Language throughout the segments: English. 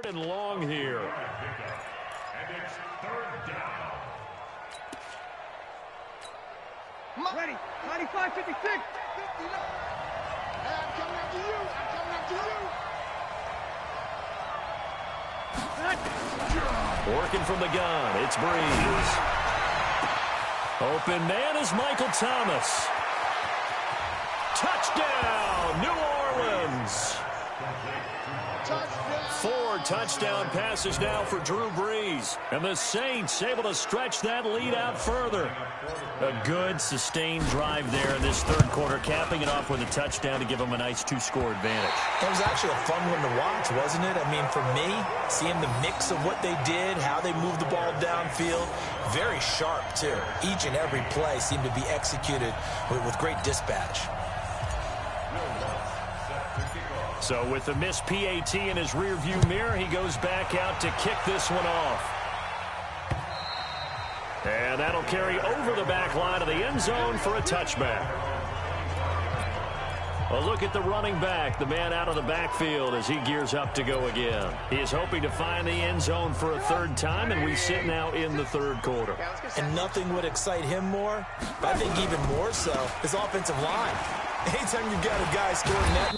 Third and long here. And it's third down. Ready. 95, 56. 59. Hey, I'm coming after you. I'm coming after you. Working from the gun. It's Breeze. Open man is Michael Thomas. Touchdown, New Orleans. Touchdown. 4 touchdown passes now for Drew Brees. And the Saints able to stretch that lead out further. A good, sustained drive there in this third quarter, capping it off with a touchdown to give them a nice 2-score advantage. It was actually a fun one to watch, wasn't it? I mean, for me, seeing the mix of what they did, how they moved the ball downfield, very sharp, too. Each and every play seemed to be executed with great dispatch. So with the missed PAT in his rearview mirror, he goes back out to kick this one off. And that'll carry over the back line of the end zone for a touchback. A look at the running back, the man out of the backfield as he gears up to go again. He is hoping to find the end zone for a third time, and we sit now in the third quarter. And nothing would excite him more, but I think even more so, his offensive line. Anytime you've got a guy scoring that.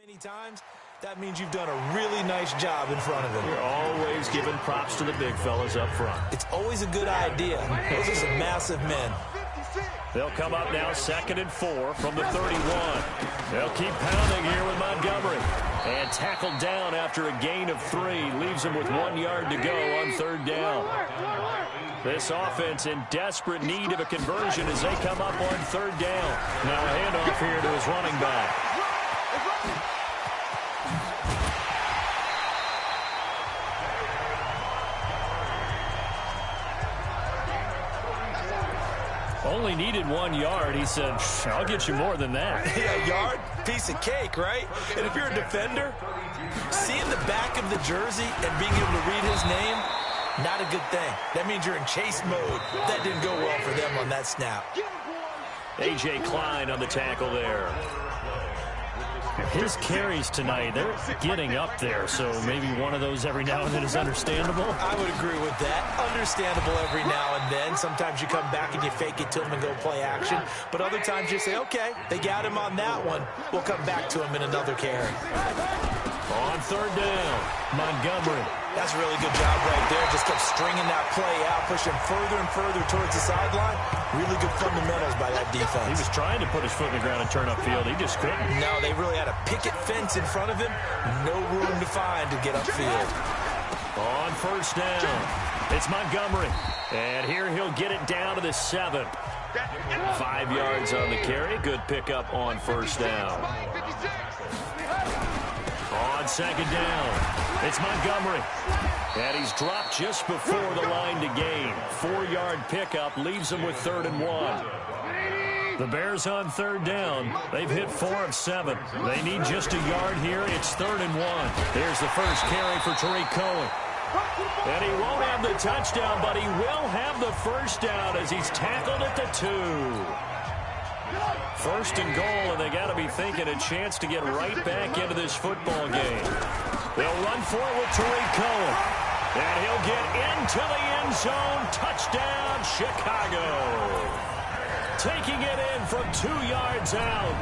Many times, that means you've done a really nice job in front of him. You're always giving props to the big fellas up front. It's always a good idea. Those are some massive men. They'll come up now 2nd and 4 from the 31. They'll keep pounding here with Montgomery. And tackled down after a gain of 3. Leaves him with 1 yard to go on third down. This offense in desperate need of a conversion as they come up on third down. Now a handoff here to his running back. Only needed 1 yard. He said, I'll get you more than that. Yeah, yard, piece of cake, right? And if you're a defender, seeing the back of the jersey and being able to read his name, not a good thing. That means you're in chase mode. That didn't go well for them on that snap. A.J. Klein on the tackle there. His carries tonight, they're getting up there, so maybe one of those every now and then is understandable. I would agree with that. Understandable every now and then. Sometimes you come back and you fake it to him and go play action. But other times you say, okay, they got him on that one. We'll come back to him in another carry. On third down, Montgomery. That's a really good job right there. Just kept stringing that play out, pushing further and further towards the sideline. Really good fundamentals by that defense. He was trying to put his foot in the ground and turn upfield. He just couldn't. No, they really had a picket fence in front of him. No room to find to get upfield. On first down, it's Montgomery. And here he'll get it down to the 7. 5 yards on the carry. Good pickup on first down. On second down, it's Montgomery. And he's dropped just before the line to gain. 4-yard pickup leaves him with 3rd and 1. The Bears on third down. They've hit 4 of 7. They need just a yard here. It's 3rd and 1. Here's the first carry for Tariq Cohen. And he won't have the touchdown, but he will have the first down as he's tackled at the 2. 1st and goal, and they got to be thinking a chance to get right back into this football game. They'll run for it with Tariq Cohen. And he'll get into the end zone. Touchdown, Chicago. Taking it in from 2 yards out,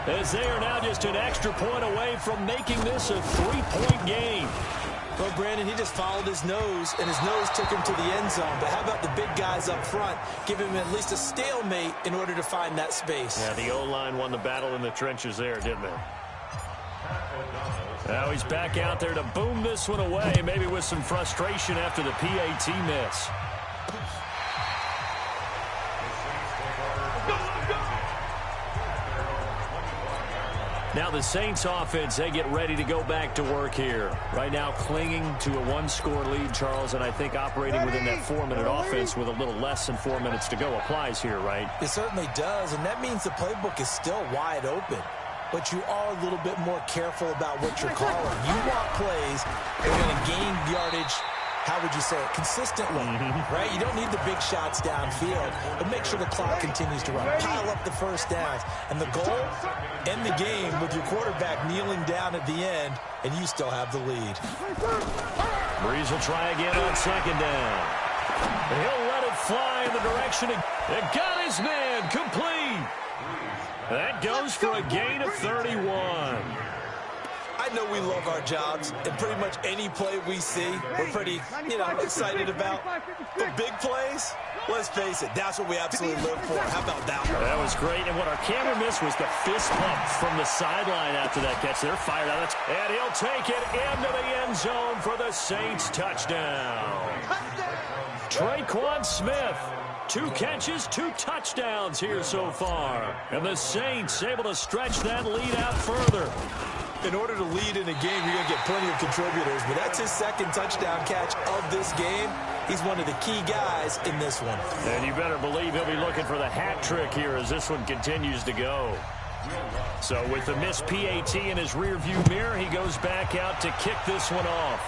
as they are now just an extra point away from making this a 3-point game. Well, Brandon, he just followed his nose, and his nose took him to the end zone. But how about the big guys up front? Give him at least a stalemate in order to find that space. Yeah, the O-line won the battle in the trenches there, didn't they? Now he's back out there to boom this one away, maybe with some frustration after the PAT miss. Now the Saints offense, they get ready to go back to work here. Right now clinging to a one-score lead, Charles, and I think operating within that 4-minute offense with a little less than 4 minutes to go applies here, right? It certainly does, and that means the playbook is still wide open. But you are a little bit more careful about what you're calling. You want plays that are going to gain yardage, how would you say it, consistently, right? You don't need the big shots downfield, but make sure the clock continues to run. Pile up the first downs. And the goal, end the game with your quarterback kneeling down at the end, and you still have the lead. Breeze will try again on second down. He'll let it fly in the direction. It got his man complete. That goes for a gain of 31. I know we love our jobs, and pretty much any play we see, we're pretty, excited about. But big plays, let's face it, that's what we absolutely live for. How about that one? That was great, and what our camera missed was the fist pump from the sideline after that catch. They're fired out, and he'll take it into the end zone for the Saints touchdown. Traquan Smith. 2 catches, 2 touchdowns here so far. And the Saints able to stretch that lead out further. In order to lead in a game, you're going to get plenty of contributors, but that's his second touchdown catch of this game. He's one of the key guys in this one. And you better believe he'll be looking for the hat trick here as this one continues to go. So with the missed PAT in his rearview mirror, he goes back out to kick this one off.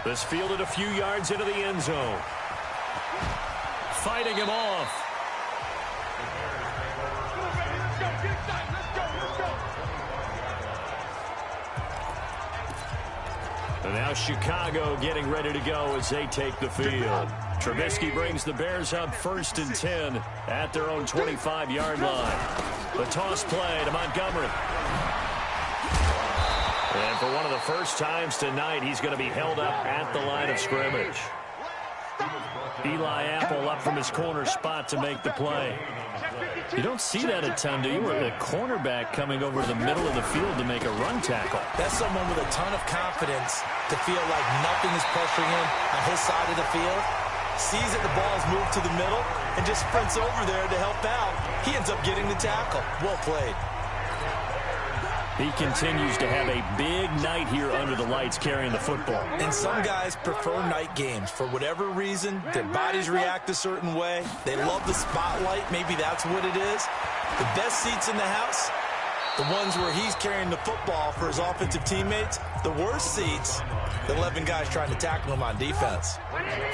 This fielded a few yards into the end zone. Fighting him off. And now Chicago getting ready to go as they take the field. Trubisky brings the Bears up 1st and 10 at their own 25-yard line. The toss play to Montgomery. And for one of the first times tonight, he's going to be held up at the line of scrimmage. Eli Apple up from his corner spot to make the play. You don't see that a ton, do you? Where the cornerback coming over to the middle of the field to make a run tackle. That's someone with a ton of confidence to feel like nothing is pressuring him on his side of the field. Sees that the ball's moved to the middle and just sprints over there to help out. He ends up getting the tackle. Well played. He continues to have a big night here under the lights carrying the football. And some guys prefer night games. For whatever reason, their bodies react a certain way. They love the spotlight. Maybe that's what it is. The best seats in the house, the ones where he's carrying the football for his offensive teammates. The worst seats, the 11 guys trying to tackle him on defense.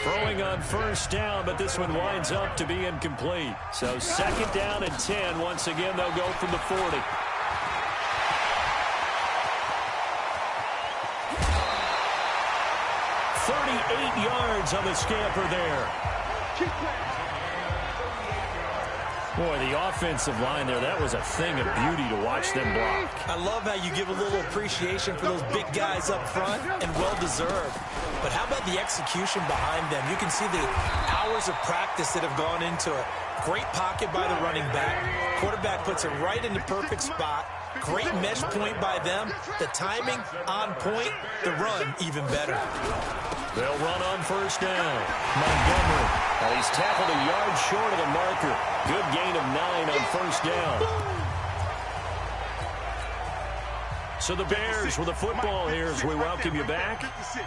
Throwing on first down, but this one winds up to be incomplete. So 2nd down and 10. Once again, they'll go from the 40. 38 yards on the scamper there. Boy, the offensive line there, that was a thing of beauty to watch them block. I love how you give a little appreciation for those big guys up front, and well-deserved. But how about the execution behind them? You can see the hours of practice that have gone into it. Great pocket by the running back. Quarterback puts it right in the perfect spot. Great mesh point by them. The timing on point. The run even better. They'll run on first down. Montgomery. And he's tackled a yard short of the marker. Good gain of 9 on first down. So the Bears with the football here as we welcome you back.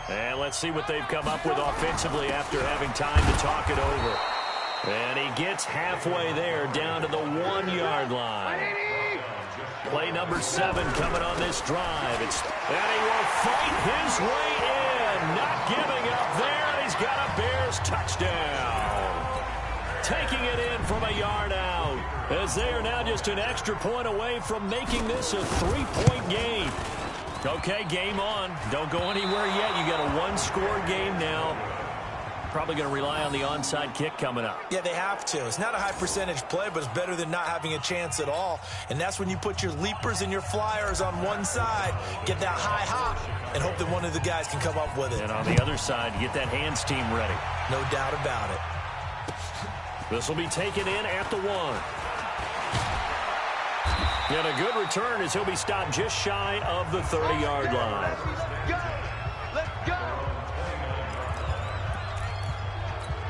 And let's see what they've come up with offensively after having time to talk it over. And he gets halfway there down to the 1-yard line. Play number 7 coming on this drive. And he will fight his way in. Not giving up there. And he's got a Bears touchdown. Taking it in from a yard out. As they are now just an extra point away from making this a 3-point game. Okay, game on. Don't go anywhere yet. You got a 1-score game now. probably going to rely on the onside kick coming up. Yeah, they have to. It's not a high percentage play, but it's better than not having a chance at all. And that's when you put your leapers and your flyers on one side, get that high hop, and hope that one of the guys can come up with it. And on the other side, get that hands team ready. No doubt about it. This will be taken in at the 1. And a good return as he'll be stopped just shy of the 30-yard line. Let's go.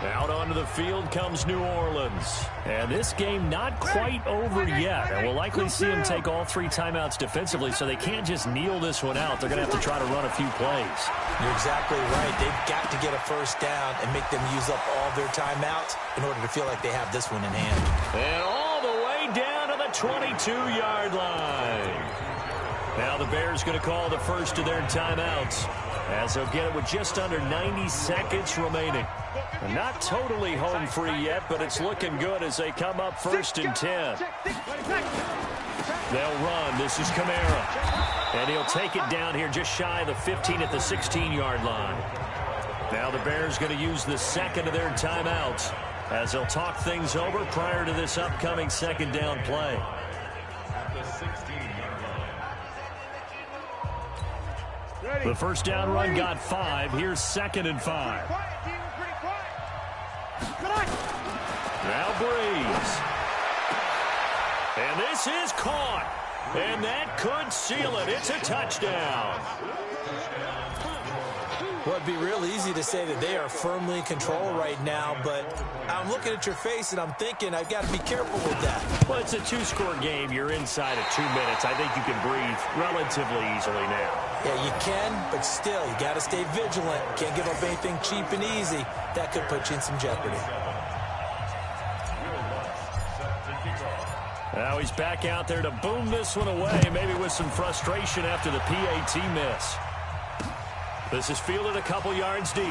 Out onto the field comes New Orleans. And this game not quite over yet. And we'll likely see them take all 3 timeouts defensively, so they can't just kneel this one out. They're going to have to try to run a few plays. You're exactly right. They've got to get a first down and make them use up all their timeouts in order to feel like they have this one in hand. And all the way down to the 22-yard line. Now the Bears going to call the first of their timeouts, as they'll get it with just under 90 seconds remaining. Not totally home free yet, but it's looking good as they come up 1st and 10. They'll run. This is Kamara. And he'll take it down here just shy of the 15 at the 16-yard line. Now the Bears going to use the second of their timeouts as they'll talk things over prior to this upcoming second down play. The first down run got 5. Here's 2nd and 5. Now Breeze. And this is caught. And that could seal it. It's a touchdown. Well, it'd be real easy to say that they are firmly in control right now, but I'm looking at your face and I'm thinking I've got to be careful with that. Well, it's a 2-score game. You're inside of 2 minutes. I think you can breathe relatively easily now. Yeah, you can, but still, you got to stay vigilant. Can't give up anything cheap and easy. That could put you in some jeopardy. Now he's back out there to boom this one away, maybe with some frustration after the PAT miss. This is fielded a couple yards deep.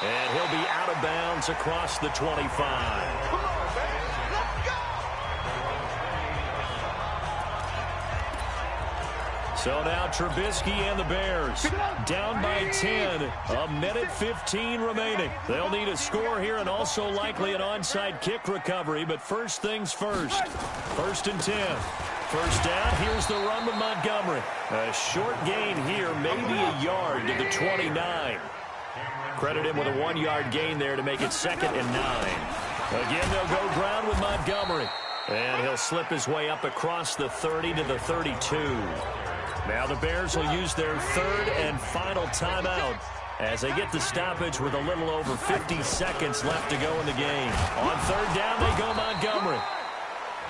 And he'll be out of bounds across the 25. Come on, baby. Let's go. So now Trubisky and the Bears down by 10. A minute 15 remaining. They'll need a score here and also likely an onside kick recovery. But first things first. 1st and 10. First down, here's the run with Montgomery. A short gain here, maybe a yard to the 29. Credit him with a 1-yard gain there to make it 2nd and 9. Again, they'll go ground with Montgomery. And he'll slip his way up across the 30 to the 32. Now the Bears will use their 3rd and final timeout as they get the stoppage with a little over 50 seconds left to go in the game. On 3rd down, they go Montgomery.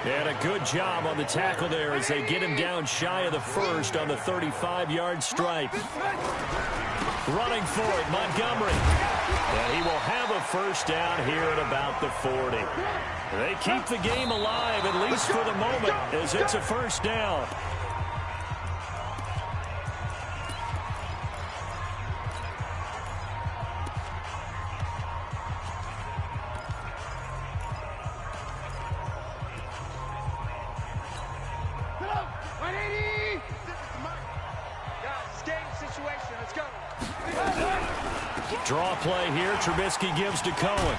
And a good job on the tackle there as they get him down shy of the 1st on the 35-yard stripe. Running for it, Montgomery. And he will have a first down here at about the 40. They keep the game alive, at least for the moment, as it's a first down. Draw play here. Trubisky gives to Cohen.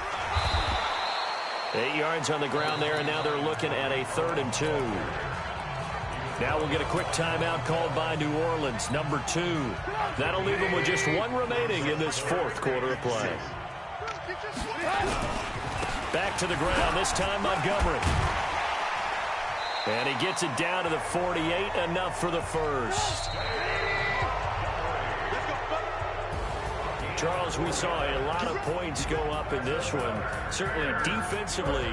8 yards on the ground there, and now they're looking at a 3rd and 2. Now we'll get a quick timeout called by New Orleans, number 2. That'll leave them with just 1 remaining in this 4th quarter of play. Back to the ground, this time Montgomery. And he gets it down to the 48, enough for the first. Charles, we saw a lot of points go up in this one. Certainly defensively,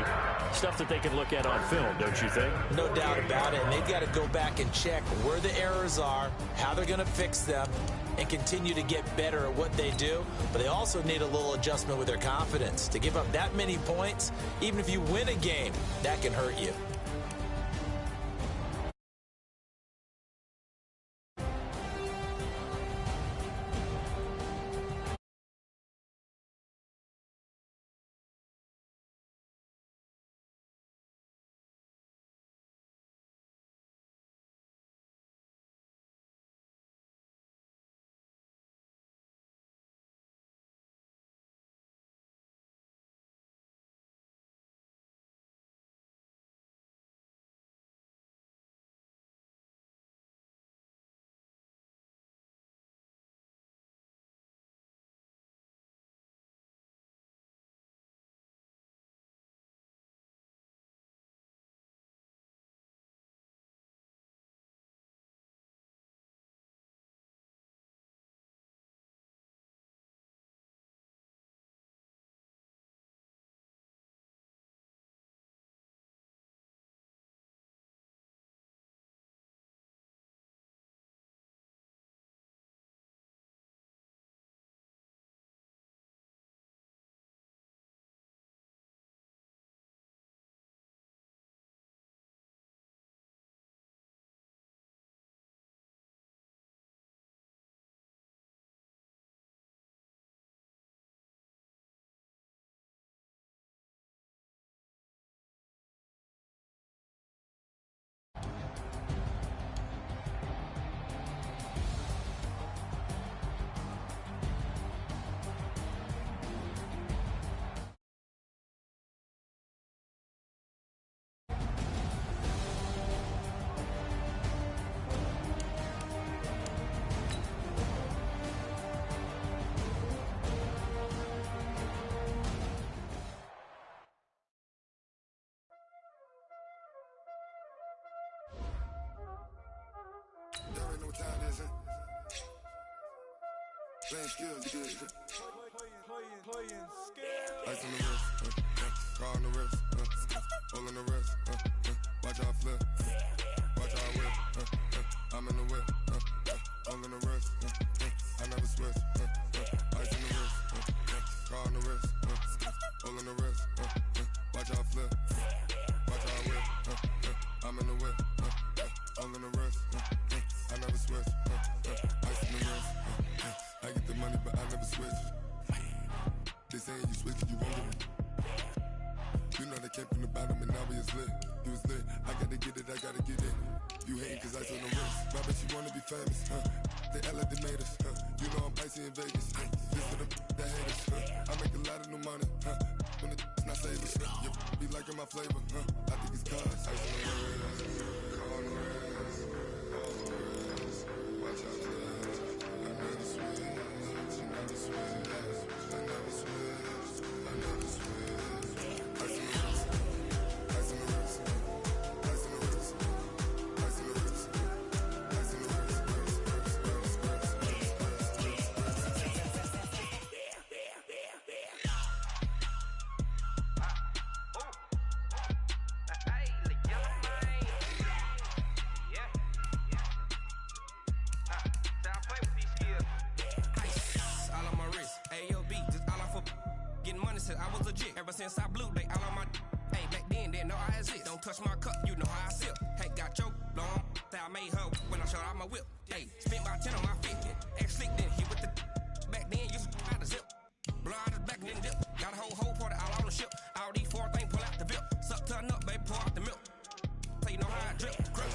stuff that they can look at on film, don't you think? No doubt about it. And they've got to go back and check where the errors are, how they're going to fix them, and continue to get better at what they do. But they also need a little adjustment with their confidence. To give up that many points, even if you win a game, that can hurt you. Playing skills, you good shit. Playing skills. Ice on the wrist, car on the wrist, hole in the wrist, watch how I flip, watch how I whip, I'm in the whip, hole in the wrist, I never switch, ice on the wrist, car on the wrist, hole in the wrist, watch how I flip, watch how I whip, I'm in the whip, hole in the wrist, I never switch, ice on the wrist, I get the money but I never switch. They saying you switch it, you won't get it. You know they came from the bottom and now we is lit. You was lit, I gotta get it, I gotta get it. You hating cause ice on the wrist. I bet you wanna be famous, They act like they made us, You know I'm icy in Vegas, This for the that hate us, I make a lot of new money, When it's not savers, You be liking my flavor, I think it's cause ice on the wrist, on the wrist, watch out for that. I never switch, you never switch. Ever since I blew, they all on my hey, back then, didn't know I exist. Don't touch my cup, you know how I sip. Hey, got your long, that I made her when I showed out my whip. Hey, spent about 10 on my 50. Ex-slick, then hit with the back then, used to out the zip. Blow out his back and then dip. Got a whole party all on the ship. All these four things, pull out the VIP. Suck, turn up, baby, pour out the milk. So you know how I drip. Crush.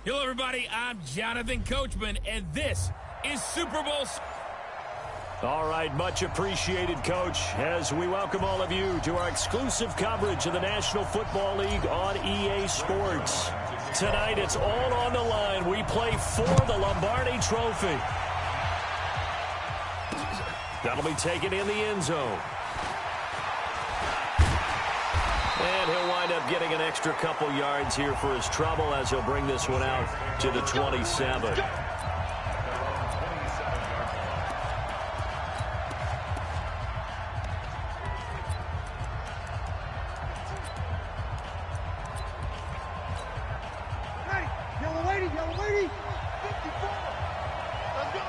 Hello, everybody. I'm Jonathan Coachman, and this is Super Bowl. All right, much appreciated, Coach, as we welcome all of you to our exclusive coverage of the National Football League on EA Sports. Tonight, it's all on the line. We play for the Lombardi Trophy. That'll be taken in the end zone. And he'll wind up getting an extra couple yards here for his trouble as he'll bring this one out to the 27. Ready, yellow lady, 54. Let's go.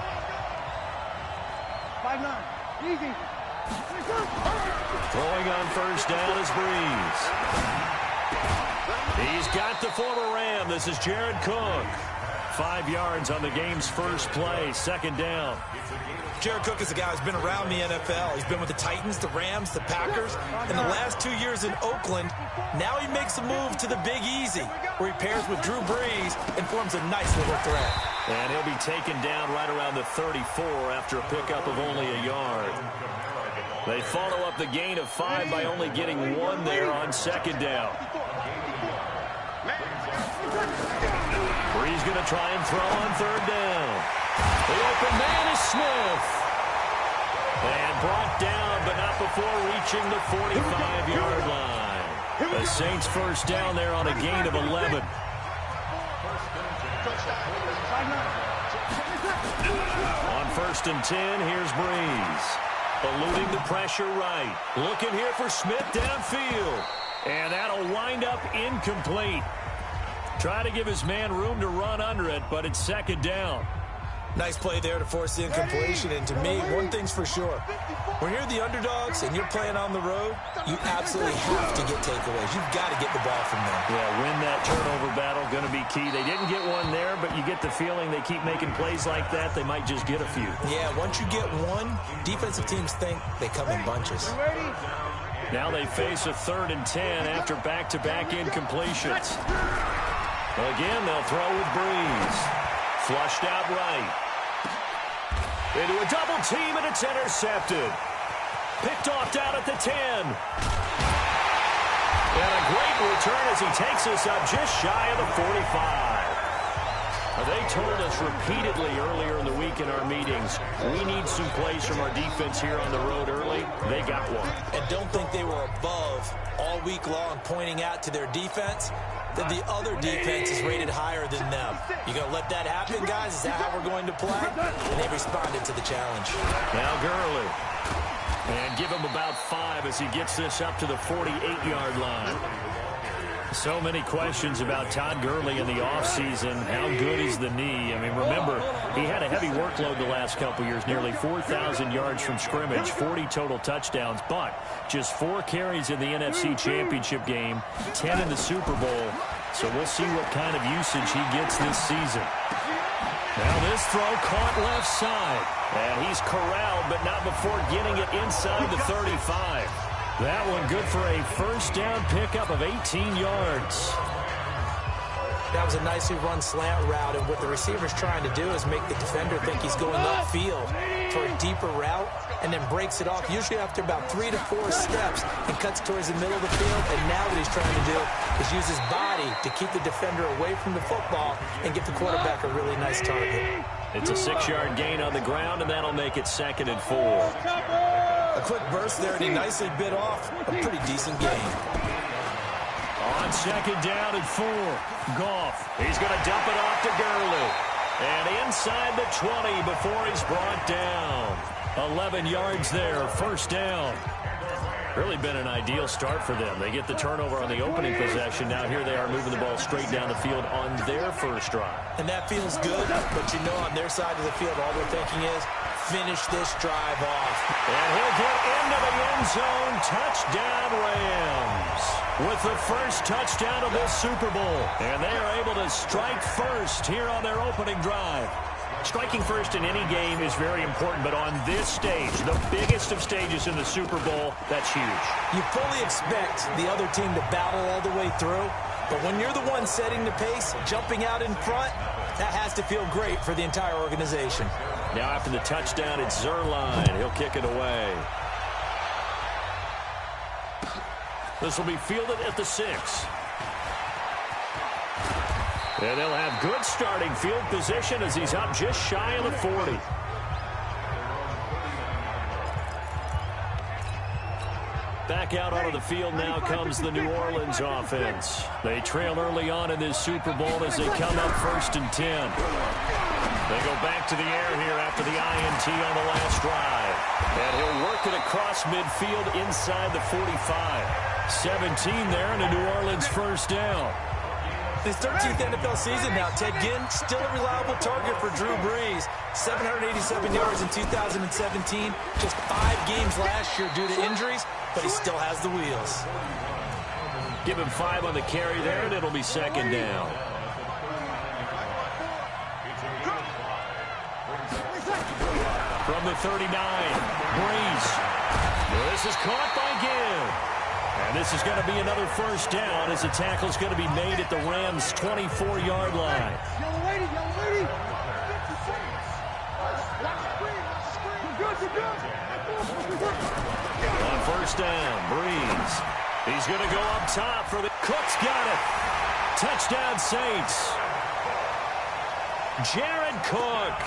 5-9, easy. Throwing on first down is Breeze. He's got the former Ram. This is Jared Cook. 5 yards on the game's first play, second down. Jared Cook is a guy who's been around the NFL. He's been with the Titans, the Rams, the Packers. In the last 2 years in Oakland, now he makes a move to the Big Easy, where he pairs with Drew Brees and forms a nice little threat. And he'll be taken down right around the 34 after a pickup of only a yard. They follow up the gain of 5 by only getting 1 there on second down. Brees going to try and throw on third down. The open man is Smith. And brought down, but not before reaching the 45-yard line. The Saints first down there on a gain of 11. On first and 10, here's Brees. Eluding the pressure right. Looking here for Smith downfield. And that'll wind up incomplete. Trying to give his man room to run under it, but it's second down. Nice play there to force the incompletion. And to me, one thing's for sure. When you're the underdogs and you're playing on the road, you absolutely have to get takeaways. You've got to get the ball from them. Yeah, win that turnover battle, going to be key. They didn't get one there, but you get the feeling they keep making plays like that, they might just get a few. Yeah, once you get one, defensive teams think they come in bunches. Now they face a 3rd and 10 after back-to-back incompletions. Again, they'll throw with Brees. Flushed out right. Into a double team, and it's intercepted. Picked off down at the 10. And a great return as he takes us up just shy of the 45. They told us repeatedly earlier in the week in our meetings, we need some plays from our defense here on the road early. They got one. And don't think they were above all week long pointing out to their defense that the other defense is rated higher than them. You going to let that happen, guys? Is that how we're going to play? And they responded to the challenge. Now Gurley. And give him about 5 as he gets this up to the 48-yard line. So many questions about Todd Gurley in the offseason. How good is the knee? I mean, remember, he had a heavy workload the last couple years, nearly 4,000 yards from scrimmage, 40 total touchdowns, but just 4 carries in the NFC Championship game, 10 in the Super Bowl. So we'll see what kind of usage he gets this season. Now this throw caught left side. And he's corralled, but not before getting it inside the 35. That one good for a first down pickup of 18 yards. That was a nicely run slant route, and what the receiver's trying to do is make the defender think he's going upfield for a deeper route, and then breaks it off, usually after about 3 to 4 steps, and cuts towards the middle of the field. And now what he's trying to do is use his body to keep the defender away from the football and give the quarterback a really nice target. It's a 6-yard gain on the ground, and that'll make it 2nd and 4. A quick burst there, and he nicely bit off a pretty decent gain. On 2nd down and 4, Goff. He's going to dump it off to Gurley. And inside the 20 before he's brought down. 11 yards there, first down. Really been an ideal start for them. They get the turnover on the opening possession. Now here they are moving the ball straight down the field on their first drive. And that feels good, but you know on their side of the field, all they're thinking is, finish this drive off. And he'll get into the end zone. Touchdown, Rams. With the first touchdown of this Super Bowl. And they are able to strike first here on their opening drive. Striking first in any game is very important, but on this stage, the biggest of stages in the Super Bowl, that's huge. You fully expect the other team to battle all the way through, but when you're the one setting the pace, jumping out in front, that has to feel great for the entire organization. Now after the touchdown, it's Zerline. He'll kick it away. This will be fielded at the 6. And they'll have good starting field position as he's up just shy of the 40. Back out onto the field now comes the New Orleans offense. They trail early on in this Super Bowl as they come up 1st and 10. They go back to the air here after the INT on the last drive. And he'll work it across midfield inside the 45. 17 there and a New Orleans first down. His 13th NFL season now, Ted Ginn, still a reliable target for Drew Brees. 787 yards in 2017, just 5 games last year due to injuries, but he still has the wheels. Give him 5 on the carry there, and it'll be 2nd down. From the 39, Brees. This is caught by Ginn. And this is going to be another first down as the tackle is going to be made at the Rams' 24-yard line. Yellow lady, yellow lady. On first down, Brees. He's going to go up top for the... Cook's got it. Touchdown, Saints. Jared Cook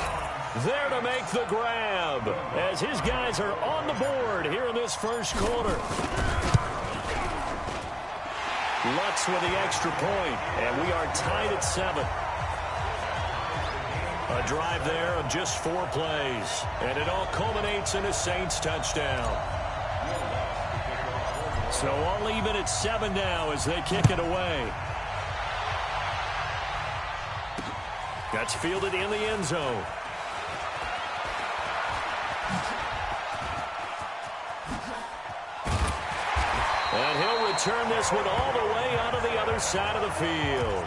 there to make the grab as his guys are on the board here in this first quarter. Lutz with the extra point, and we are tied at 7. A drive there of just 4 plays, and it all culminates in a Saints touchdown. So all even at 7 now as they kick it away. That's fielded in the end zone. And he'll return this one all the way onto the other side of the field.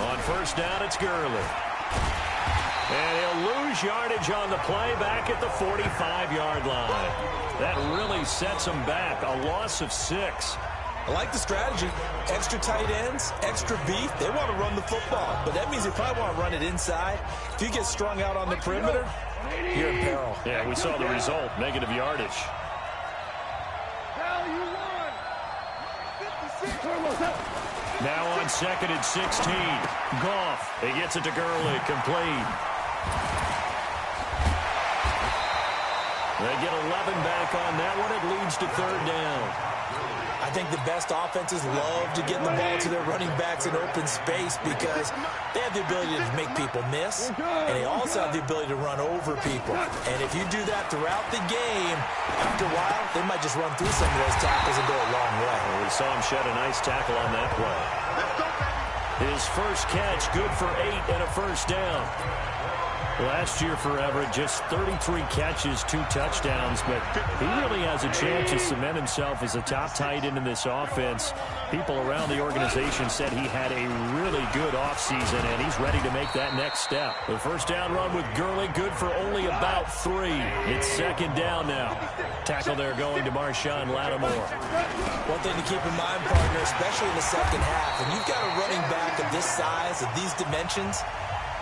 On first down, it's Gurley. And he'll lose yardage on the play back at the 45-yard line. That really sets him back. A loss of 6. I like the strategy. Extra tight ends, extra beef. They want to run the football, but that means they probably want to run it inside. If you get strung out on the perimeter, you're in peril. Yeah, we saw the result, negative yardage. Now on 2nd and 16. Goff. He gets it to Gurley. Complete. They get 11 back on that one. It leads to 3rd down. I think the best offenses love to get the ball to their running backs in open space because they have the ability to make people miss, and they also have the ability to run over people. And if you do that throughout the game, after a while, they might just run through some of those tackles and go a long way. Well, we saw him shed a nice tackle on that play. His first catch, good for 8 and a 1st down. Last year for Everett, just 33 catches, 2 touchdowns, but he really has a chance to cement himself as a top tight end in this offense. People around the organization said he had a really good offseason, and he's ready to make that next step. The first down run with Gurley, good for only about 3. It's 2nd down now. Tackle there going to Marshawn Lattimore. One thing to keep in mind, partner, especially in the second half, when you've got a running back of this size, of these dimensions,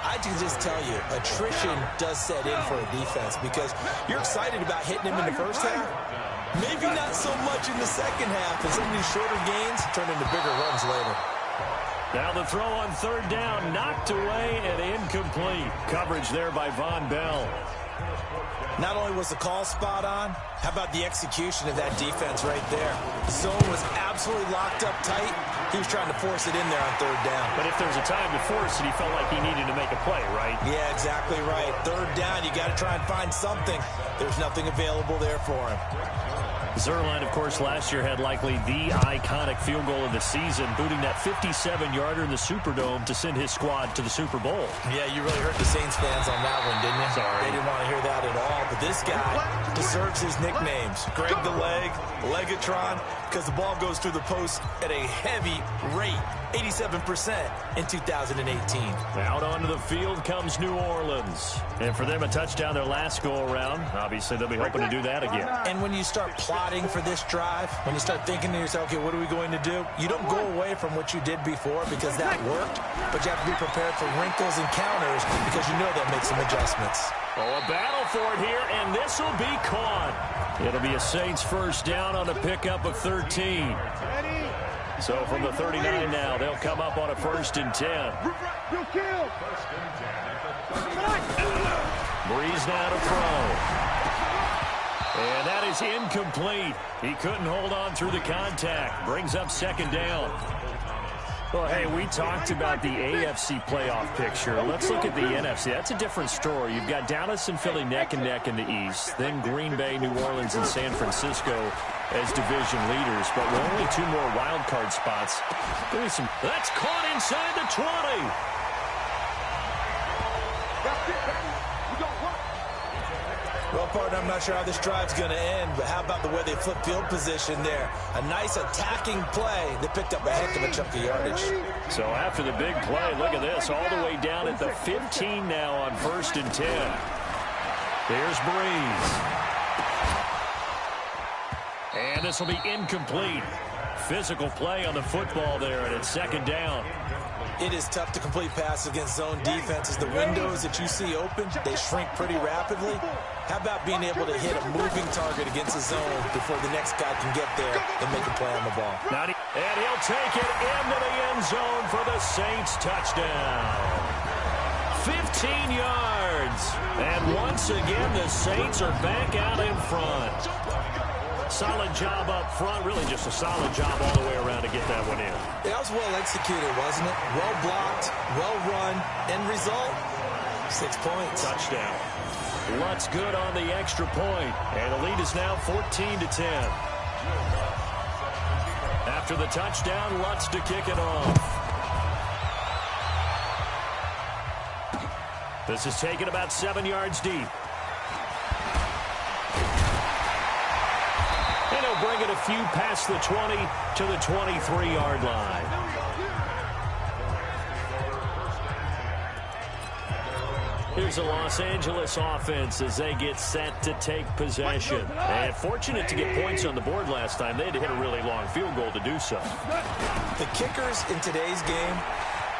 I can just tell you, attrition does set in for a defense because you're excited about hitting him in the first half. Maybe not so much in the second half, and some of these shorter gains turn into bigger runs later. Now the throw on 3rd down, knocked away and incomplete. Coverage there by Von Bell. Not only was the call spot on, how about the execution of that defense right there? The zone was absolutely locked up tight. He was trying to force it in there on 3rd down. But if there's a time to force it, he felt like he needed to make a play, right? Yeah, exactly right. 3rd down, you got to try and find something. There's nothing available there for him. Zerline, of course, last year had likely the iconic field goal of the season, booting that 57-yarder in the Superdome to send his squad to the Super Bowl. Yeah, you really hurt the Saints fans on that one, didn't you? Sorry. They didn't want to hear that at all. But this guy deserves his nicknames. Greg the Leg, Legatron, because the ball goes through the post at a heavy rate, 87% in 2018. Out onto the field comes New Orleans. And for them, a touchdown their last go-around. Obviously, they'll be hoping to do that again. And when you start plotting for this drive, when you start thinking to yourself, okay, what are we going to do? You don't go away from what you did before because that worked, but you have to be prepared for wrinkles and counters because you know they'll make some adjustments. Oh, a battle for it here, and this will be caught. It'll be a Saints first down on a pickup of 13. So from the 39 now, they'll come up on a 1st and 10. Breeze now to throw. And that is incomplete. He couldn't hold on through the contact. Brings up 2nd down. Well, hey, we talked about the AFC playoff picture. Let's look at the NFC. That's a different story. You've got Dallas and Philly neck and neck in the East. Then Green Bay, New Orleans, and San Francisco as division leaders. But with only 2 more wild card spots. That's caught inside the 20. Well, partner, I'm not sure how this drive's going to end, but how about the way they flip field position there? A nice attacking play that picked up a heck of a chunk of yardage. So after the big play, look at this, all the way down at the 15 now on 1st and 10. There's Breeze. And this will be incomplete. Physical play on the football there, and it's 2nd down. It is tough to complete passes against zone defenses. The windows that you see open, they shrink pretty rapidly. How about being able to hit a moving target against a zone before the next guy can get there and make a play on the ball? And he'll take it into the end zone for the Saints touchdown. 15 yards. And once again, the Saints are back out in front. Solid job up front. Really just a solid job all the way around to get that one in. That was well executed, wasn't it? Well blocked, well run. End result, 6 points. Touchdown. Lutz good on the extra point. And the lead is now 14-10. After the touchdown, Lutz to kick it off. This is taken about 7 yards deep. And he'll bring it a few past the 20 to the 23-yard line. Here's the Los Angeles offense as they get set to take possession. And fortunate to get points on the board last time. They had to hit a really long field goal to do so. The kickers in today's game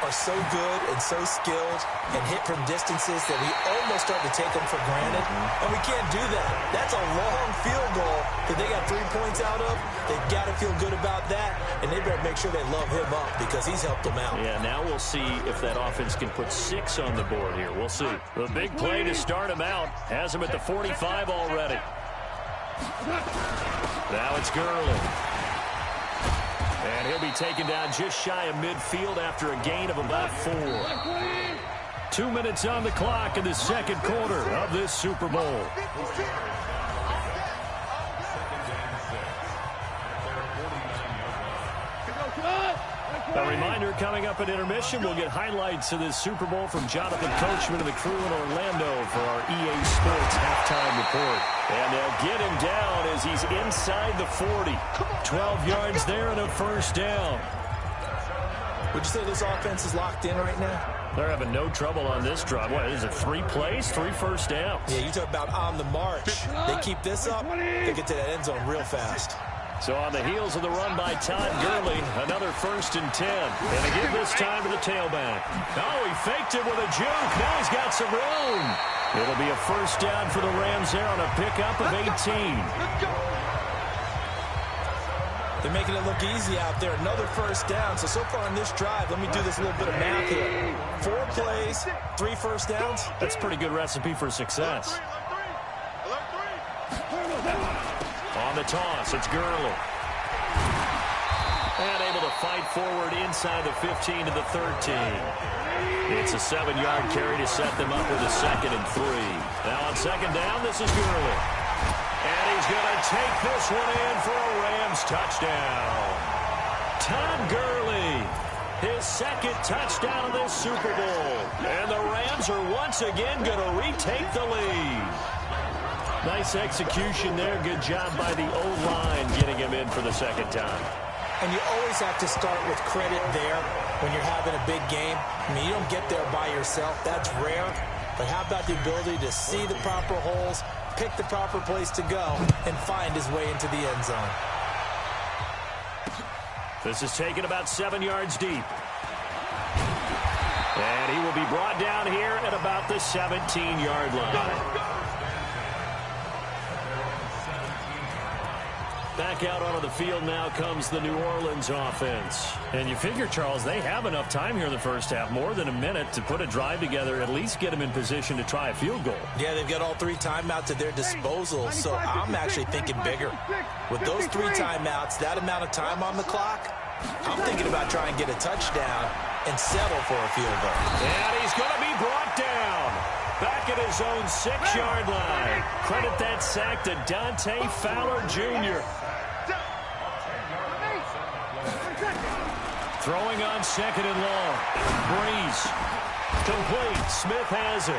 are so good and so skilled and hit from distances that we almost start to take them for granted. And we can't do that. That's a long field goal that they got 3 points out of. They've got to feel good about that, and they better make sure they love him up because he's helped them out. Yeah, now we'll see if that offense can put 6 on the board here. We'll see. The big play to start him out has him at the 45 already. Now it's Gurley. And he'll be taken down just shy of midfield after a gain of about 4. 2 minutes on the clock in the second quarter of this Super Bowl. A reminder, coming up at intermission, we'll get highlights of this Super Bowl from Jonathan Coachman and the crew in Orlando for our EA Sports halftime report. And they'll get him down as he's inside the 40. 12 yards there and a first down. Would you say this offense is locked in right now? They're having no trouble on this drive. What is it, 3 plays, 3 first downs? Yeah, you talk about on the march. They keep this up, they get to that end zone real fast. So on the heels of the run by Todd Gurley, another 1st and 10. And again this time to the tailback. Oh, he faked it with a juke. Now he's got some room. It'll be a first down for the Rams there on a pickup of 18. They're making it look easy out there. Another first down. So far in this drive, let me do this little bit of math here. 4 plays, 3 first downs. That's a pretty good recipe for success. On the toss, it's Gurley. And able to fight forward inside the 15 to the 13. It's a 7-yard carry to set them up with a 2nd and 3. Now on 2nd down, this is Gurley. And he's going to take this one in for a Rams touchdown. Todd Gurley, his 2nd touchdown of this Super Bowl. And the Rams are once again going to retake the lead. Nice execution there. Good job by the O-line getting him in for the 2nd time. And you always have to start with credit there when you're having a big game. I mean, you don't get there by yourself. That's rare. But how about the ability to see the proper holes, pick the proper place to go, and find his way into the end zone? This is taken about 7 yards deep. And he will be brought down here at about the 17-yard line. Back out onto the field now comes the New Orleans offense. And you figure, Charles, they have enough time here in the first half, more than a minute, to put a drive together, at least get them in position to try a field goal. Yeah, they've got all 3 timeouts at their disposal, so I'm actually thinking bigger. With those 3 timeouts, that amount of time on the clock, I'm thinking about trying to get a touchdown and settle for a field goal. And he's going to be brought down. Back at his own 6-yard line. Credit that sack to Dante Fowler Jr. Throwing on 2nd and long. Breeze. Complete. Smith has it.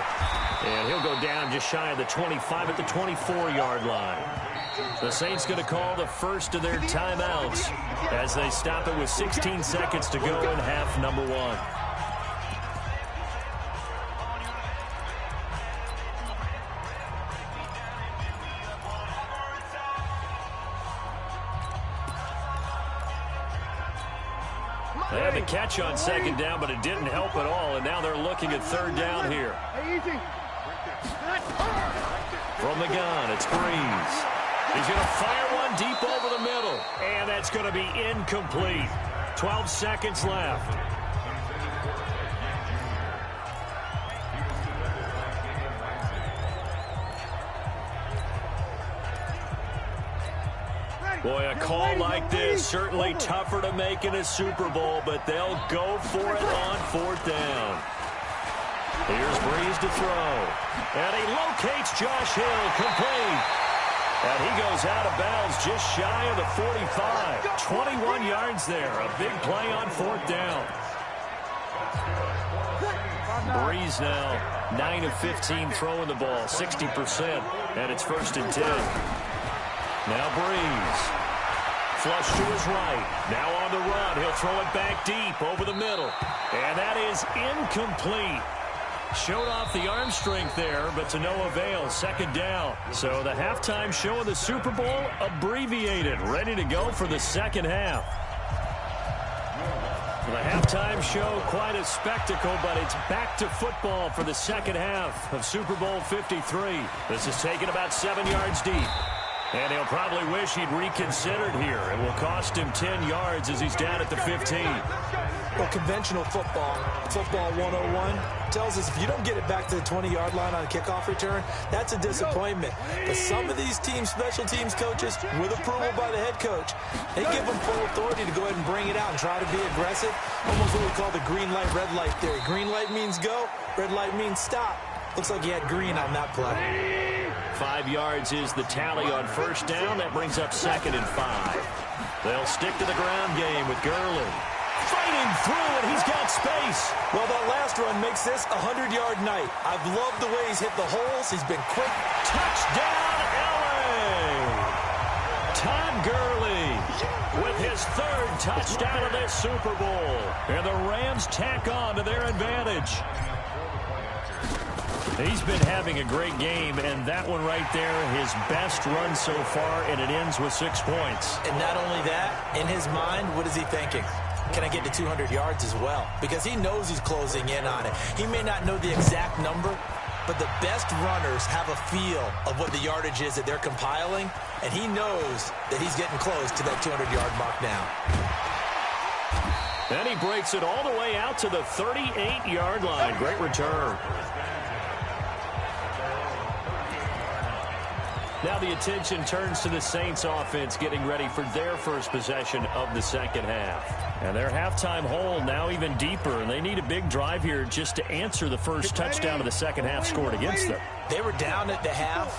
And he'll go down just shy of the 25 at the 24-yard line. The Saints going to call the first of their timeouts as they stop it with 16 seconds to go in half number 1. They had the catch on 2nd down, but it didn't help at all, and now they're looking at 3rd down here. From the gun, it's Breeze. He's going to fire one deep over the middle, and that's going to be incomplete. 12 seconds left. Boy, a call like this, certainly tougher to make in a Super Bowl, but they'll go for it on 4th down. Here's Breeze to throw. And he locates Josh Hill, complete. And he goes out of bounds just shy of the 45. 21 yards there, a big play on 4th down. Breeze now, 9 of 15 throwing the ball, 60%, and it's 1st and 10. Now Breeze. Flush to his right. Now on the run. He'll throw it back deep over the middle. And that is incomplete. Showed off the arm strength there, but to no avail. Second down. So the halftime show of the Super Bowl abbreviated. Ready to go for the second half. The halftime show, quite a spectacle, but it's back to football for the second half of Super Bowl 53. This is taken about 7 yards deep. And he'll probably wish he'd reconsidered here. It will cost him 10 yards as he's down at the 15. Well, conventional football 101, tells us if you don't get it back to the 20-yard line on a kickoff return, that's a disappointment. But some of these teams, special teams coaches, with approval by the head coach, they give them full authority to go ahead and bring it out and try to be aggressive. Almost what we call the green light, red light theory. Green light means go, red light means stop. Looks like he had green on that play. 5 yards is the tally on first down. That brings up 2nd and 5. They'll stick to the ground game with Gurley. Fighting through, and he's got space. Well, that last run makes this a 100-yard night. I've loved the way he's hit the holes. He's been quick. Touchdown, L.A. Todd Gurley with his 3rd touchdown of this Super Bowl. And the Rams tack on to their advantage. He's been having a great game, and that one right there, his best run so far, and it ends with 6 points. And not only that, in his mind, what is he thinking? Can I get to 200 yards as well? Because he knows he's closing in on it. He may not know the exact number, but the best runners have a feel of what the yardage is that they're compiling, and he knows that he's getting close to that 200-yard mark now. And he breaks it all the way out to the 38-yard line. Great return. Now the attention turns to the Saints offense getting ready for their first possession of the second half. And their halftime hole now even deeper, and they need a big drive here just to answer the first touchdown of the second half scored against them. They were down at the half.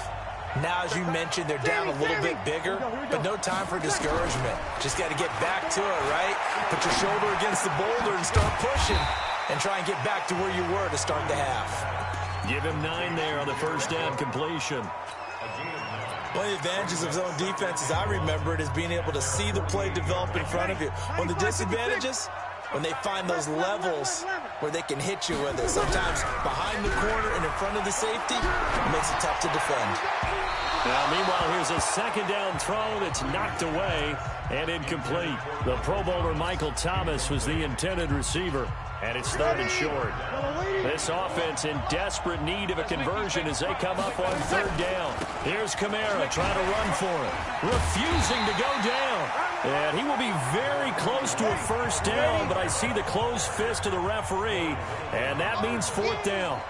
Now, as you mentioned, they're down a little bit bigger, but no time for discouragement. Just got to get back to it, right? Put your shoulder against the boulder and start pushing and try and get back to where you were to start the half. Give him 9 there on the first down completion. One of the advantages of zone defense, as I remember it, is being able to see the play develop in front of you. One of the disadvantages, when they find those levels where they can hit you with it. Sometimes behind the corner and in front of the safety, it makes it tough to defend. Now, meanwhile, here's a second down throw that's knocked away and incomplete. The Pro Bowler Michael Thomas was the intended receiver, and it's 3rd and short. This offense in desperate need of a conversion as they come up on 3rd down. Here's Kamara trying to run for it, refusing to go down. And he will be very close to a first down, but I see the closed fist of the referee, and that means 4th down.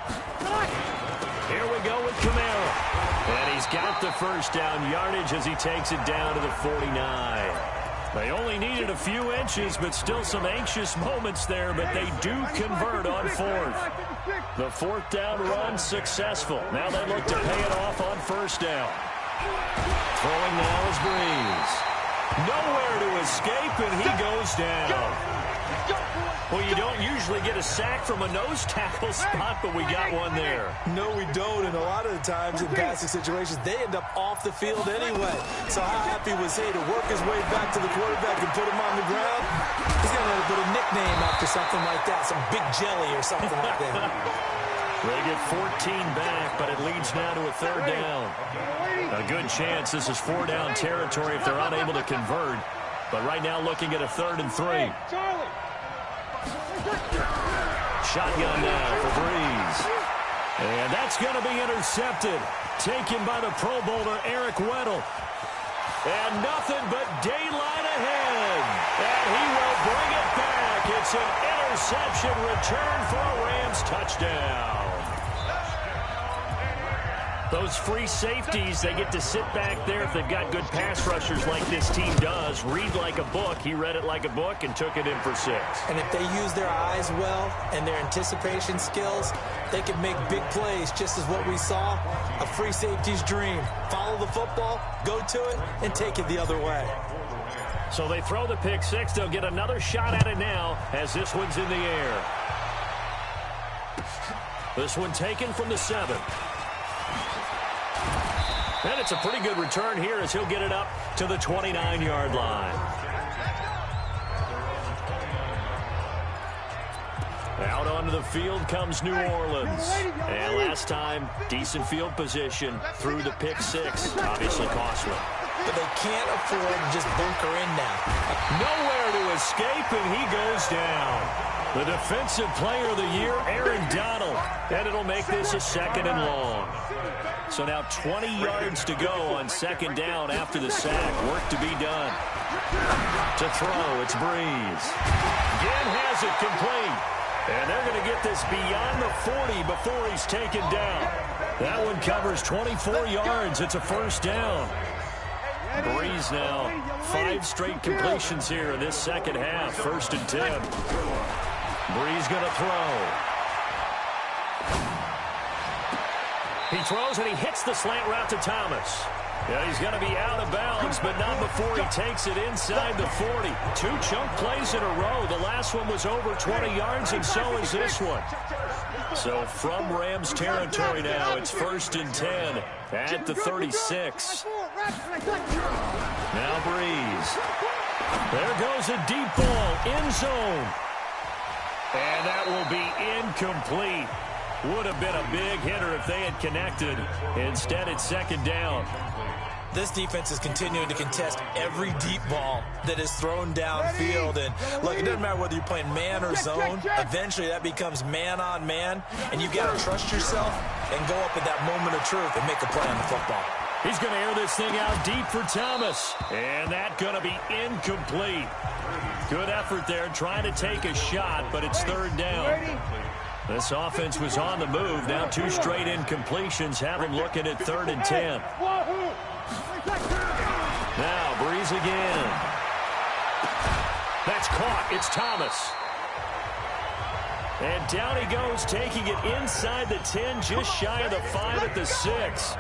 Here we go with Kamara. And he's got the first down yardage as he takes it down to the 49. They only needed a few inches, but still some anxious moments there, but they do convert on 4th. The 4th down run successful. Now they look to pay it off on first down. Throwing now is Breeze. Nowhere to escape, and he goes down. Well, you don't usually get a sack from a nose tackle spot, but we got one there. No, we don't, and a lot of the times in passing situations, they end up off the field anyway. So how happy was he to work his way back to the quarterback and put him on the ground? He's going to put a nickname after something like that, some Big Jelly or something like that. They get 14 back, but it leads now to a 3rd down. A good chance this is 4-down territory if they're unable to convert. But right now looking at a 3rd and 3. Shotgun now for Breeze. And that's going to be intercepted. Taken by the Pro Bowler, Eric Weddle. And nothing but daylight ahead. And he will bring it back. It's an interception return for a Rams touchdown. Those free safeties, they get to sit back there if they've got good pass rushers like this team does. Read like a book. He read it like a book and took it in for 6. And if they use their eyes well and their anticipation skills, they can make big plays, just as what we saw, a free safety's dream. Follow the football, go to it, and take it the other way. So they throw the pick 6. They'll get another shot at it now as this one's in the air. This one taken from the 7. And it's a pretty good return here as he'll get it up to the 29-yard line. Out on onto the field comes New Orleans. And last time, decent field position through the pick six. Obviously costly. But they can't afford to just bunker in now. Nowhere to escape, and he goes down. The defensive player of the year, Aaron Donald. And it'll make this a 2nd and long. So now 20 yards to go on 2nd down after the sack. Work to be done. To throw, it's Breeze. Again has it complete. And they're going to get this beyond the 40 before he's taken down. That one covers 24 yards. It's a 1st down. Breeze now 5 straight completions here in this 2nd half. 1st and 10. Breeze going to throw. He throws and he hits the slant route to Thomas. Yeah, he's going to be out of bounds, but not before he takes it inside the 40. 2 chunk plays in a row. The last one was over 20 yards, and so is this one. So from Rams territory now, it's 1st and 10 at the 36. Now Breeze. There goes a deep ball, end zone. And that will be incomplete. Would have been a big hitter if they had connected. Instead, it's 2nd down. This defense is continuing to contest every deep ball that is thrown downfield. And look, it doesn't matter whether you're playing man or zone. Eventually, that becomes man on man. And you've got to trust yourself and go up at that moment of truth and make a play on the football. He's going to air this thing out deep for Thomas. And that's going to be incomplete. Good effort there trying to take a shot, but it's 3rd down. This offense was on the move. Now 2 straight incompletions have him looking at 3rd and 10. Now Breeze again. That's caught. It's Thomas. And down he goes, taking it inside the 10, just shy of the 5 at the 6.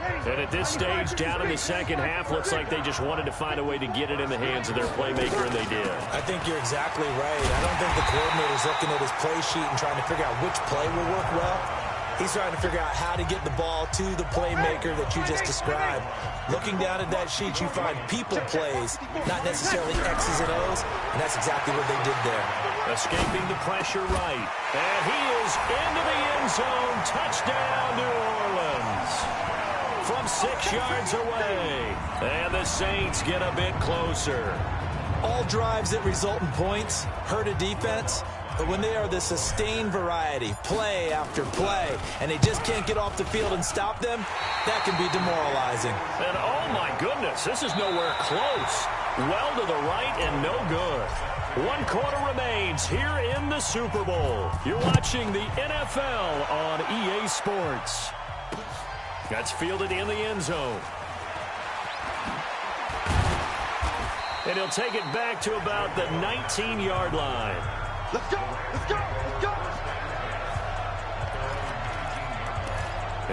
And at this stage, down in the 2nd half, looks like they just wanted to find a way to get it in the hands of their playmaker, and they did. I think you're exactly right. I don't think the coordinator's looking at his play sheet and trying to figure out which play will work well. He's trying to figure out how to get the ball to the playmaker that you just described. Looking down at that sheet, you find people plays, not necessarily X's and O's, and that's exactly what they did there. Escaping the pressure right. And he is into the end zone. Touchdown, New Orleans. From 6 yards away. And the Saints get a bit closer. All drives that result in points hurt a defense. But when they are the sustained variety, play after play, and they just can't get off the field and stop them, that can be demoralizing. And oh my goodness, this is nowhere close. Well to the right and no good. 1 quarter remains here in the Super Bowl. You're watching the NFL on EA Sports. That's fielded in the end zone. And he'll take it back to about the 19-yard line. Let's go! Let's go! Let's go!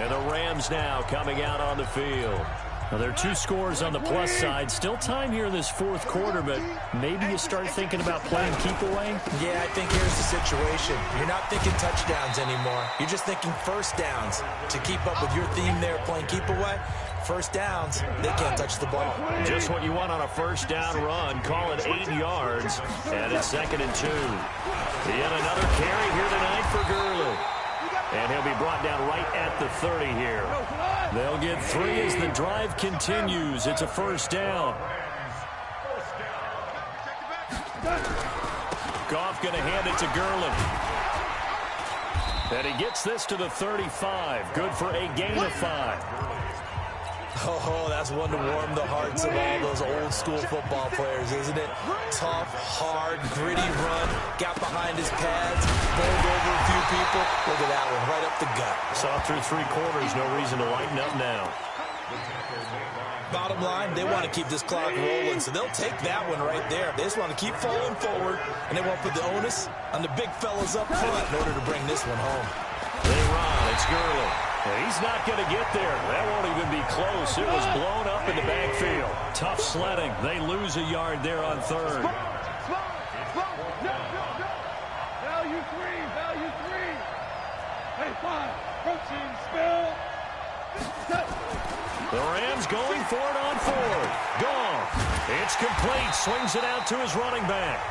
And the Rams now coming out on the field. Now, there are 2 scores on the plus side. Still time here in this 4th quarter, but maybe you start thinking about playing keep away? Yeah, I think here's the situation. You're not thinking touchdowns anymore. You're just thinking 1st downs. To keep up with your theme there, playing keep away, 1st downs, they can't touch the ball. Just what you want on a 1st down run. Call it 8 yards, and it's 2nd and 2. Yet another carry here tonight for Gurley. And he'll be brought down right at the 30 here. They'll get 3 as the drive continues. It's a 1st down. Goff going to hand it to Gurley. And he gets this to the 35. Good for a gain of 5. Oh, that's one to warm the hearts of all those old-school football players, isn't it? Tough, hard, gritty run. Got behind his pads, bowled over a few people. Look at that one, right up the gut. Saw through 3 quarters. No reason to lighten up now. Bottom line, they want to keep this clock rolling, so they'll take that one right there. They just want to keep falling forward, and they want to put the onus on the big fellas up front in order to bring this one home. They run. It's Gurley. He's not going to get there. That won't even be close. It was blown up in the backfield. Tough sledding. They lose a yard there on 3rd. Value 3, value 3. Hey, 5, protein spill. The Rams going for it on 4th. Gone. It's complete. Swings it out to his running back.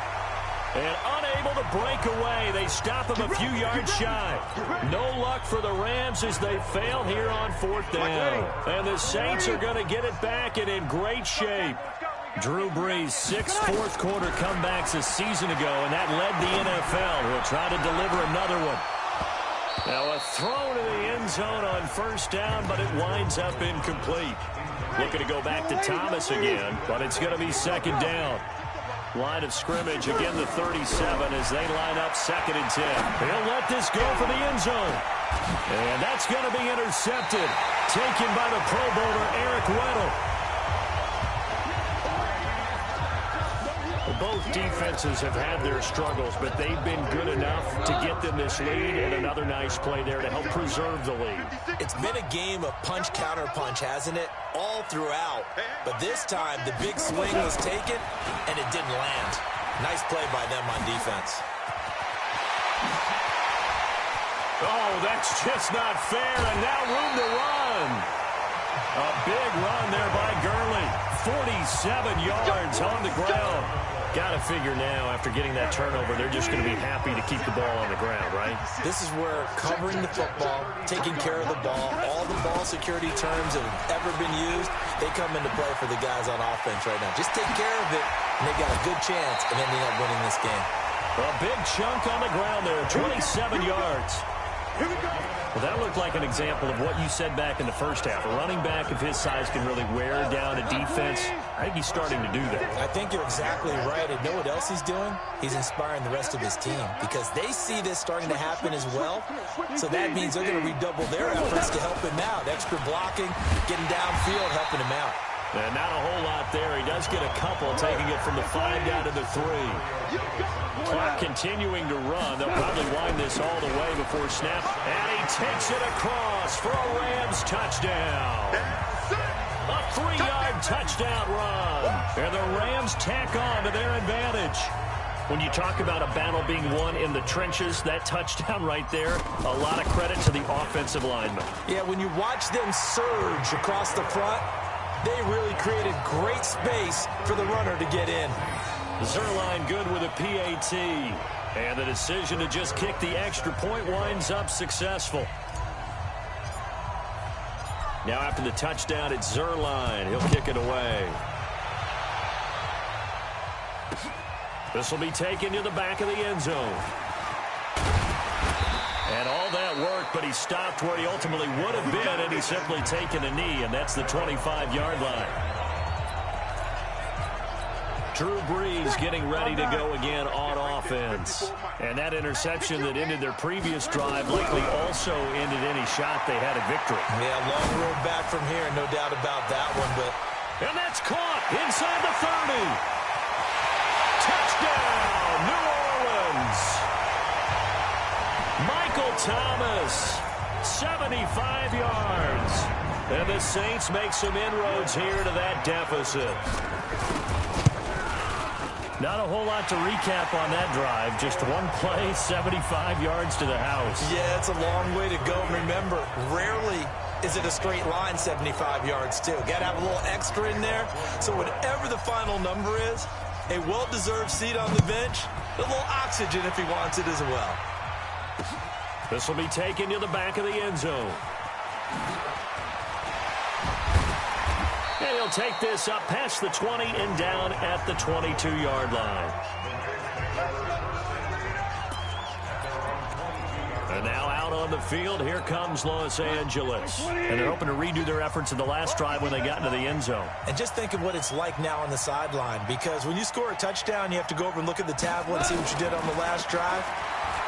And unable to break away. They stop him a few yards shy. No luck for the Rams as they fail here on 4th down. And the Saints are going to get it back and in great shape. Drew Brees, 6 fourth-quarter comebacks a season ago, and that led the NFL. He'll try to deliver another one. Now a throw to the end zone on 1st down, but it winds up incomplete. Looking to go back to Thomas again, but it's going to be 2nd down. Line of scrimmage, again the 37 as they line up 2nd and 10. He'll let this go for the end zone. And that's going to be intercepted. Taken by the Pro Bowler, Eric Weddle. Both defenses have had their struggles, but they've been good enough to get them this lead, and another nice play there to help preserve the lead. It's been a game of punch-counter-punch, hasn't it? All throughout. But this time, the big swing was taken, and it didn't land. Nice play by them on defense. Oh, that's just not fair, and now room to run. A big run there by Gurley. 47 yards on the ground. Got to figure now, after getting that turnover, they're just going to be happy to keep the ball on the ground, right? This is where covering the football, taking care of the ball, all the ball security terms that have ever been used, they come into play for the guys on offense right now. Just take care of it, and they got a good chance of ending up winning this game. A big chunk on the ground there, 27 yards. Well, that looked like an example of what you said back in the first half. A running back of his size can really wear down a defense. I think he's starting to do that. I think you're exactly right. And know what else he's doing? He's inspiring the rest of his team because they see this starting to happen as well. So that means they're going to redouble their efforts to help him out. Extra blocking, getting downfield, helping him out. And not a whole lot there. He does get a couple, taking it from the 5 down to the 3. Clock continuing to run. They'll probably wind this all the way before snap. And he takes it across for a Rams touchdown. A 3-yard touchdown run. And the Rams tack on to their advantage. When you talk about a battle being won in the trenches, that touchdown right there, a lot of credit to the offensive linemen. Yeah, when you watch them surge across the front, they really created great space for the runner to get in. Zuerlein good with a PAT. And the decision to just kick the extra point winds up successful. Now after the touchdown, it's Zuerlein. He'll kick it away. This will be taken to the back of the end zone. And all that work, but he stopped where he ultimately would have been, and he's simply taken a knee, and that's the 25-yard line. Drew Brees getting ready to go again on offense. And that interception that ended their previous drive likely also ended any shot they had at victory. Yeah, long road back from here, no doubt about that one. But and that's caught inside the 30. Touchdown, New Orleans. Michael Thomas, 75 yards. And the Saints make some inroads here to that deficit. Not a whole lot to recap on that drive. Just one play, 75 yards to the house. Yeah, it's a long way to go. Remember, rarely is it a straight line 75 yards, too. Got to have a little extra in there. So whatever the final number is, a well-deserved seat on the bench, a little oxygen if he wants it as well. This will be taken to the back of the end zone. And he'll take this up past the 20 and down at the 22-yard line. And now out on the field, here comes Los Angeles. And they're hoping to redo their efforts in the last drive when they got into the end zone. And just think of what it's like now on the sideline, because when you score a touchdown, you have to go over and look at the tablet and see what you did on the last drive.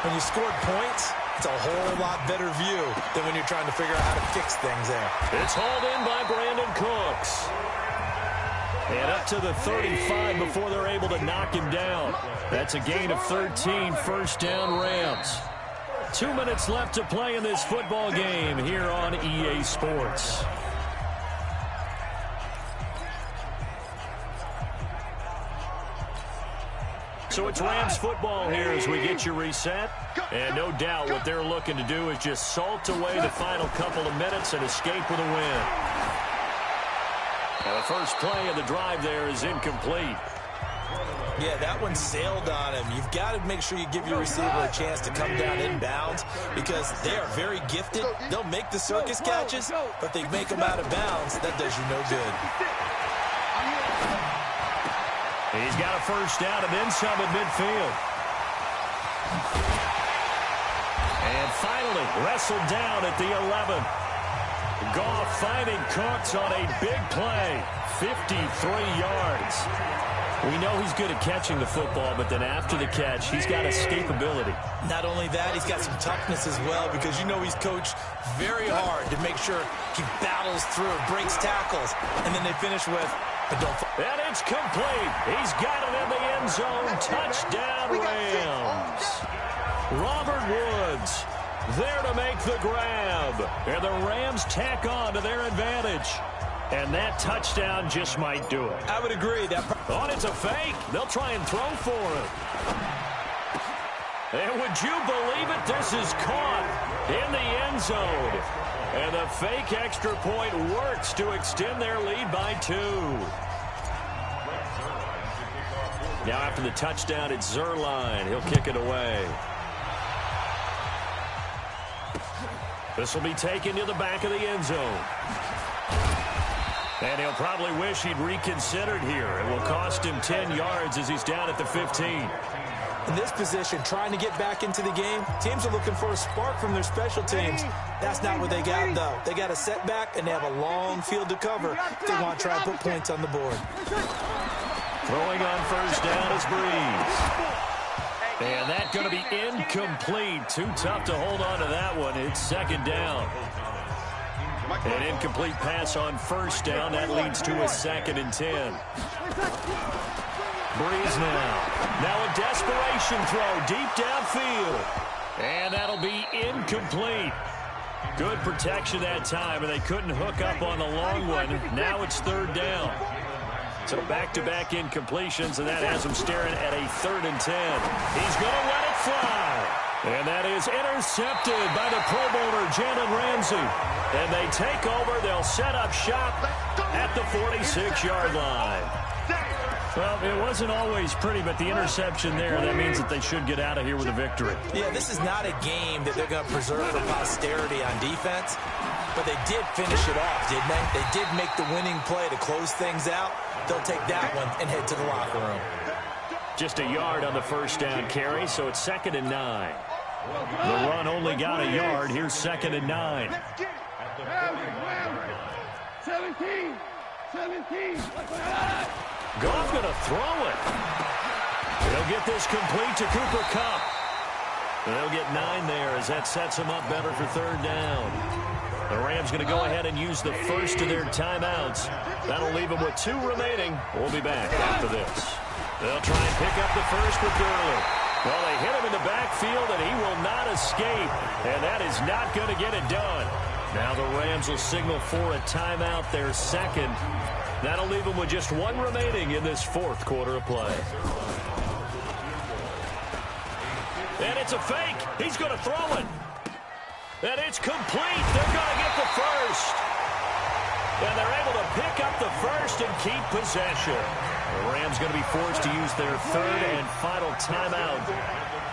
When you scored points, it's a whole lot better view than when you're trying to figure out how to fix things there. It's hauled in by Brandon Cooks. And up to the 35 before they're able to knock him down. That's a gain of 13, first down Rams. 2 minutes left to play in this football game here on EA Sports. So it's Rams football here as we get you reset. And no doubt what they're looking to do is just salt away the final couple of minutes and escape with a win. And the first play of the drive there is incomplete. Yeah, that one sailed on him. You've got to make sure you give your receiver a chance to come down inbounds because they are very gifted. They'll make the circus catches, but they make them out of bounds. That does you no good. He's got a first down and then some at midfield. And finally, wrestled down at the 11. Goff finding Cooks on a big play. 53 yards. We know he's good at catching the football, but then after the catch, he's got escapability. Not only that, he's got some toughness as well because you know he's coached very hard to make sure he battles through, breaks tackles, and then they finish with a don't. And it's complete. He's got it in the end zone. Touchdown, Rams. Robert Woods there to make the grab. And the Rams tack on to their advantage. And that touchdown just might do it. I would agree. Oh, it's a fake. They'll try and throw for it. And would you believe it? This is caught in the end zone. And the fake extra point works to extend their lead by 2. Now after the touchdown, it's Zerline. He'll kick it away. This will be taken to the back of the end zone. And he'll probably wish he'd reconsidered here. It will cost him 10 yards as he's down at the 15. In this position, trying to get back into the game, teams are looking for a spark from their special teams. That's not what they got, though. They got a setback, and they have a long field to cover if they want to try and put points on the board. Throwing on first down is Breeze. And that's going to be incomplete. Too tough to hold on to that one. It's second down. An incomplete pass on first down. That leads to a 2nd and 10. Breeze now. Now a desperation throw deep downfield. And that'll be incomplete. Good protection that time, and they couldn't hook up on the long one. Now it's 3rd down. So back-to-back incompletions, and that has him staring at a 3rd and 10. He's going to let it fly. And that is intercepted by the Pro Bowler, Jalen Ramsey. And they take over. They'll set up shop at the 46-yard line. Well, it wasn't always pretty, but the interception there, that means that they should get out of here with a victory. Yeah, this is not a game that they're going to preserve for posterity on defense, but they did finish it off, didn't they? They did make the winning play to close things out. They'll take that one and head to the locker room. Just a yard on the first down carry, so it's 2nd and 9. The run only got a yard. Here's 2nd and 9. 17. Goff going to throw it. They'll get this complete to Cooper Kupp. They'll get 9 there as that sets them up better for 3rd down. The Rams going to go ahead and use the first of their timeouts. That'll leave them with 2 remaining. We'll be back after this. They'll try and pick up the first with Gurley. Well, they hit him in the backfield, and he will not escape. And that is not going to get it done. Now the Rams will signal for a timeout, their 2nd. That'll leave them with just 1 remaining in this 4th quarter of play. And it's a fake. He's going to throw it. And it's complete. They're going to get the first. And they're able to pick up the first and keep possession. The Rams going to be forced to use their 3rd and final timeout.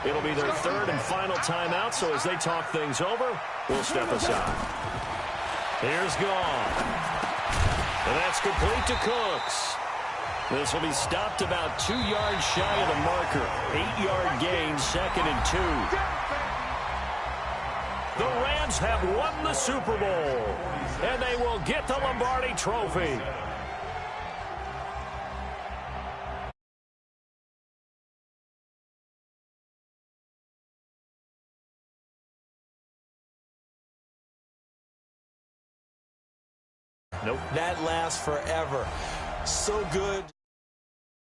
It'll be their 3rd and final timeout, so as they talk things over, we'll step aside. Here's Goff. And that's complete to Cooks. This will be stopped about 2 yards shy of the marker. 8-yard gain, 2nd and 2. The Rams have won the Super Bowl, and they will get the Lombardi Trophy. Nope. That lasts forever. So good.